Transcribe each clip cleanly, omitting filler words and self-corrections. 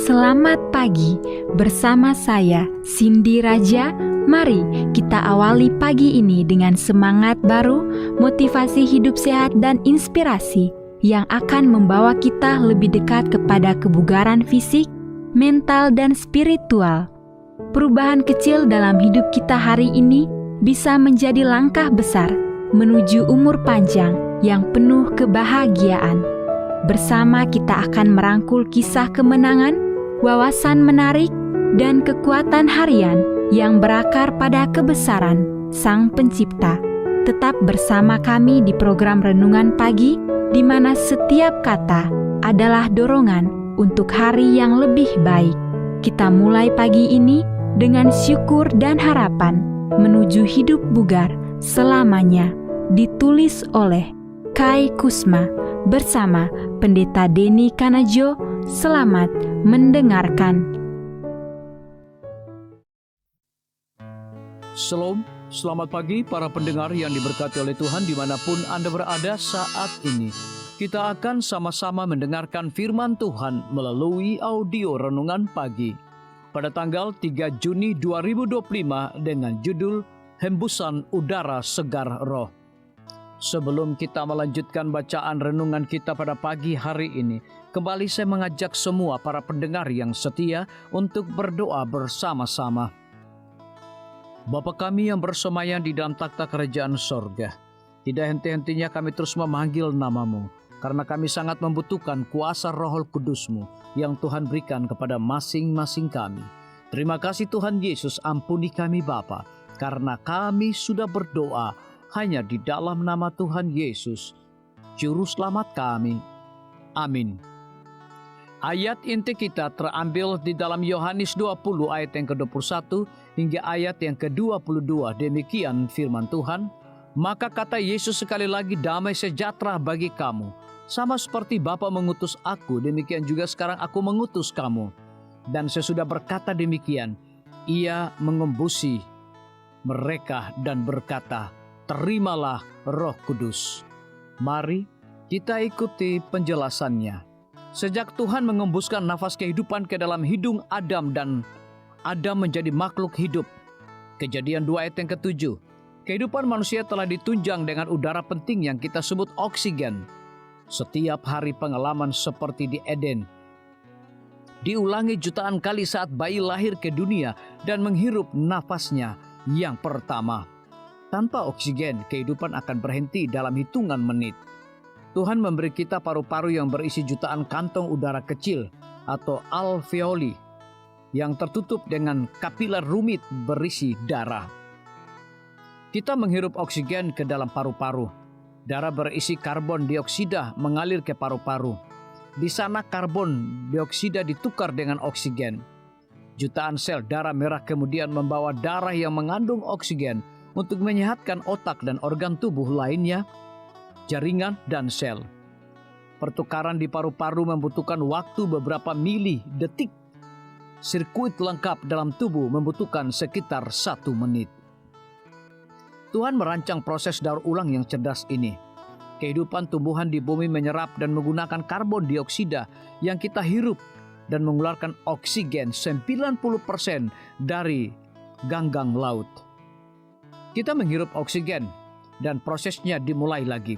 Selamat pagi bersama saya Cindy Raja. Mari kita awali pagi ini dengan semangat baru, motivasi hidup sehat dan inspirasi yang akan membawa kita lebih dekat kepada kebugaran fisik, mental dan spiritual. Perubahan kecil dalam hidup kita hari ini bisa menjadi langkah besar menuju umur panjang yang penuh kebahagiaan. Bersama kita akan merangkul kisah kemenangan, wawasan menarik, dan kekuatan harian yang berakar pada kebesaran Sang Pencipta. Tetap bersama kami di program Renungan Pagi, di mana setiap kata adalah dorongan untuk hari yang lebih baik. Kita mulai pagi ini dengan syukur dan harapan menuju hidup bugar selamanya. Ditulis oleh Kai Kusma bersama Pendeta Denny Kanajo. Selamat mendengarkan. Shalom, selamat pagi para pendengar yang diberkati oleh Tuhan dimanapun Anda berada saat ini. Kita akan sama-sama mendengarkan firman Tuhan melalui audio Renungan Pagi pada tanggal 3 Juni 2025 dengan judul Hembusan Udara Segar Roh. Sebelum kita melanjutkan bacaan renungan kita pada pagi hari ini, kembali saya mengajak semua para pendengar yang setia untuk berdoa bersama-sama. Bapa kami yang bersemayam di dalam takhta kerajaan sorga, tidak henti-hentinya kami terus memanggil nama-Mu, karena kami sangat membutuhkan kuasa Roh Kudus-Mu yang Tuhan berikan kepada masing-masing kami. Terima kasih Tuhan Yesus, ampuni kami Bapa, karena kami sudah berdoa hanya di dalam nama Tuhan Yesus, Juru Selamat kami. Amin. Ayat inti kita terambil di dalam Yohanes 20 ayat yang ke-21 hingga ayat yang ke-22. Demikian firman Tuhan. Maka kata Yesus sekali lagi, damai sejahtera bagi kamu. Sama seperti Bapa mengutus aku, demikian juga sekarang aku mengutus kamu. Dan sesudah berkata demikian, ia mengembusi mereka dan berkata, terimalah Roh Kudus. Mari kita ikuti penjelasannya. Sejak Tuhan mengembuskan nafas kehidupan ke dalam hidung Adam dan Adam menjadi makhluk hidup. Kejadian 2 ayat yang ke-7. Kehidupan manusia telah ditunjang dengan udara penting yang kita sebut oksigen. Setiap hari pengalaman seperti di Eden diulangi jutaan kali saat bayi lahir ke dunia dan menghirup nafasnya yang pertama. Tanpa oksigen, kehidupan akan berhenti dalam hitungan menit. Tuhan memberi kita paru-paru yang berisi jutaan kantong udara kecil atau alveoli yang tertutup dengan kapiler rumit berisi darah. Kita menghirup oksigen ke dalam paru-paru. Darah berisi karbon dioksida mengalir ke paru-paru. Di sana karbon dioksida ditukar dengan oksigen. Jutaan sel darah merah kemudian membawa darah yang mengandung oksigen untuk menyehatkan otak dan organ tubuh lainnya, jaringan dan sel. Pertukaran di paru-paru membutuhkan waktu beberapa mili detik. Sirkuit lengkap dalam tubuh membutuhkan sekitar 1 menit. Tuhan merancang proses daur ulang yang cerdas ini. Kehidupan tumbuhan di bumi menyerap dan menggunakan karbon dioksida yang kita hirup dan mengeluarkan oksigen 90% dari ganggang laut. Kita menghirup oksigen dan prosesnya dimulai lagi.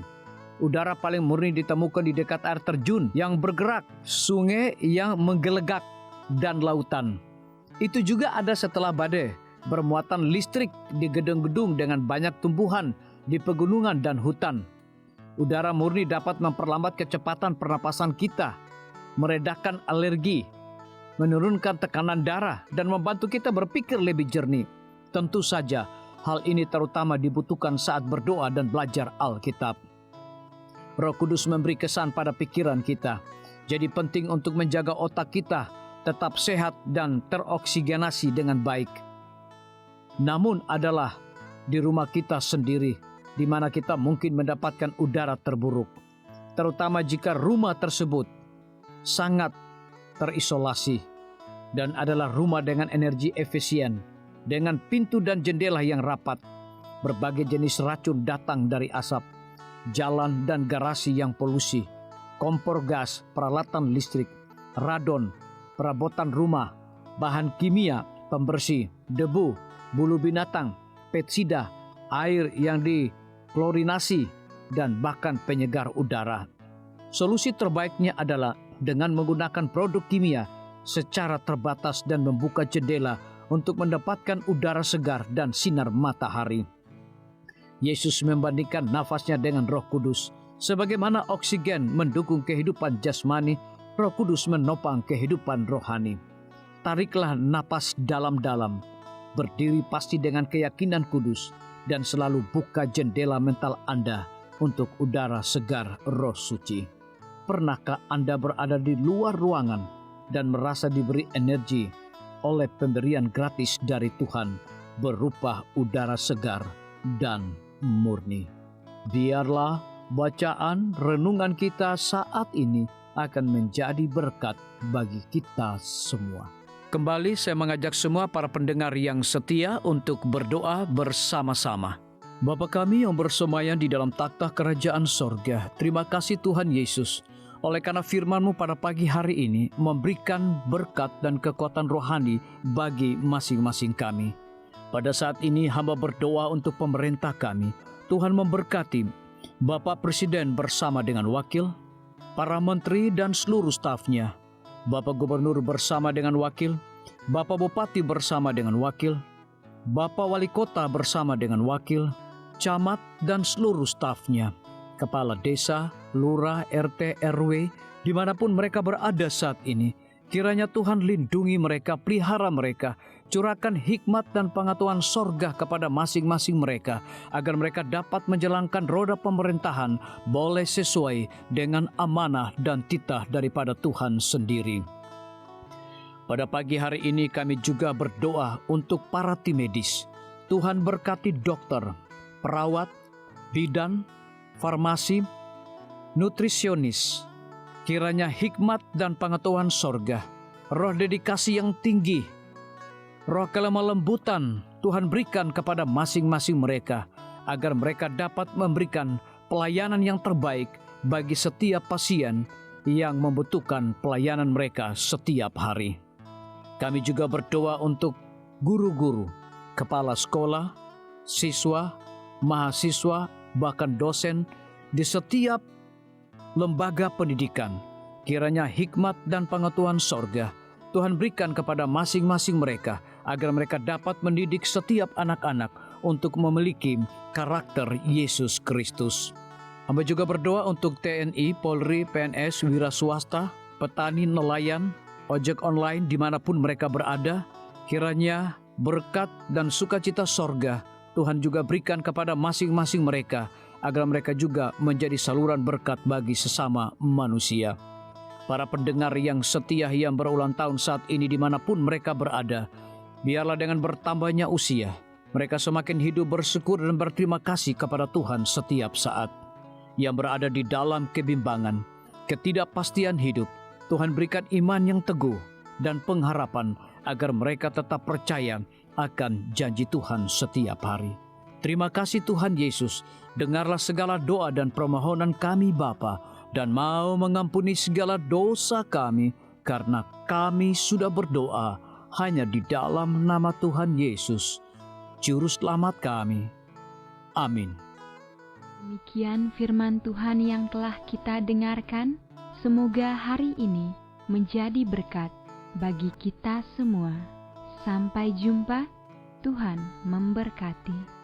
Udara paling murni ditemukan di dekat air terjun yang bergerak, sungai yang menggelegak, dan lautan. Itu juga ada setelah badai, bermuatan listrik di gedung-gedung dengan banyak tumbuhan di pegunungan dan hutan. Udara murni dapat memperlambat kecepatan pernapasan kita, meredakan alergi, menurunkan tekanan darah, dan membantu kita berpikir lebih jernih. Tentu saja, hal ini terutama dibutuhkan saat berdoa dan belajar Alkitab. Roh Kudus memberi kesan pada pikiran kita. Jadi penting untuk menjaga otak kita tetap sehat dan teroksigenasi dengan baik. Namun adalah di rumah kita sendiri, di mana kita mungkin mendapatkan udara terburuk. Terutama jika rumah tersebut sangat terisolasi dan adalah rumah dengan energi efisien, dengan pintu dan jendela yang rapat. Berbagai jenis racun datang dari asap, jalan dan garasi yang polusi, kompor gas, peralatan listrik, radon, perabotan rumah, bahan kimia, pembersih, debu, bulu binatang, pestisida, air yang diklorinasi, dan bahkan penyegar udara. Solusi terbaiknya adalah dengan menggunakan produk kimia secara terbatas dan membuka jendela untuk mendapatkan udara segar dan sinar matahari. Yesus membandingkan nafasnya dengan Roh Kudus. Sebagaimana oksigen mendukung kehidupan jasmani, Roh Kudus menopang kehidupan rohani. Tariklah napas dalam-dalam, berdiri pasti dengan keyakinan kudus, dan selalu buka jendela mental Anda untuk udara segar Roh Suci. Pernahkah Anda berada di luar ruangan dan merasa diberi energi oleh pemberian gratis dari Tuhan berupa udara segar dan murni? Biarlah bacaan renungan kita saat ini akan menjadi berkat bagi kita semua. Kembali saya mengajak semua para pendengar yang setia untuk berdoa bersama-sama. Bapa kami yang bersemayam di dalam takhta kerajaan sorga, terima kasih Tuhan Yesus, oleh karena firman-Mu pada pagi hari ini memberikan berkat dan kekuatan rohani bagi masing-masing kami. Pada saat ini hamba berdoa untuk pemerintah kami. Tuhan memberkati Bapak Presiden bersama dengan wakil, para menteri dan seluruh stafnya, Bapak Gubernur bersama dengan wakil, Bapak Bupati bersama dengan wakil, Bapak Wali Kota bersama dengan wakil, camat dan seluruh stafnya, kepala desa, lurah, RT, RW, dimanapun mereka berada saat ini. Kiranya Tuhan lindungi mereka, pelihara mereka, curahkan hikmat dan pengetahuan sorga kepada masing-masing mereka, agar mereka dapat menjalankan roda pemerintahan boleh sesuai dengan amanah dan titah daripada Tuhan sendiri. Pada pagi hari ini kami juga berdoa untuk para tim medis. Tuhan berkati dokter, perawat, bidan, farmasi, nutrisionis. Kiranya hikmat dan pengetahuan sorga, roh dedikasi yang tinggi, roh kelemah lembutan Tuhan berikan kepada masing-masing mereka, agar mereka dapat memberikan pelayanan yang terbaik bagi setiap pasien yang membutuhkan pelayanan mereka setiap hari. Kami juga berdoa untuk guru-guru, kepala sekolah, siswa, mahasiswa, bahkan dosen di setiap lembaga pendidikan. Kiranya hikmat dan pengetahuan sorga Tuhan berikan kepada masing-masing mereka, agar mereka dapat mendidik setiap anak-anak untuk memiliki karakter Yesus Kristus. Hamba juga berdoa untuk TNI, Polri, PNS, wira swasta, petani, nelayan, ojek online dimanapun mereka berada. Kiranya berkat dan sukacita sorga Tuhan juga berikan kepada masing-masing mereka, agar mereka juga menjadi saluran berkat bagi sesama manusia. Para pendengar yang setia yang berulang tahun saat ini dimanapun mereka berada, biarlah dengan bertambahnya usia, mereka semakin hidup bersyukur dan berterima kasih kepada Tuhan setiap saat. Yang berada di dalam kebimbangan, ketidakpastian hidup, Tuhan berikan iman yang teguh dan pengharapan, agar mereka tetap percaya akan janji Tuhan setiap hari. Terima kasih Tuhan Yesus, dengarlah segala doa dan permohonan kami Bapa, dan mau mengampuni segala dosa kami, karena kami sudah berdoa hanya di dalam nama Tuhan Yesus, Juru Selamat kami. Amin. Demikian firman Tuhan yang telah kita dengarkan. Semoga hari ini menjadi berkat bagi kita semua. Sampai jumpa, Tuhan memberkati.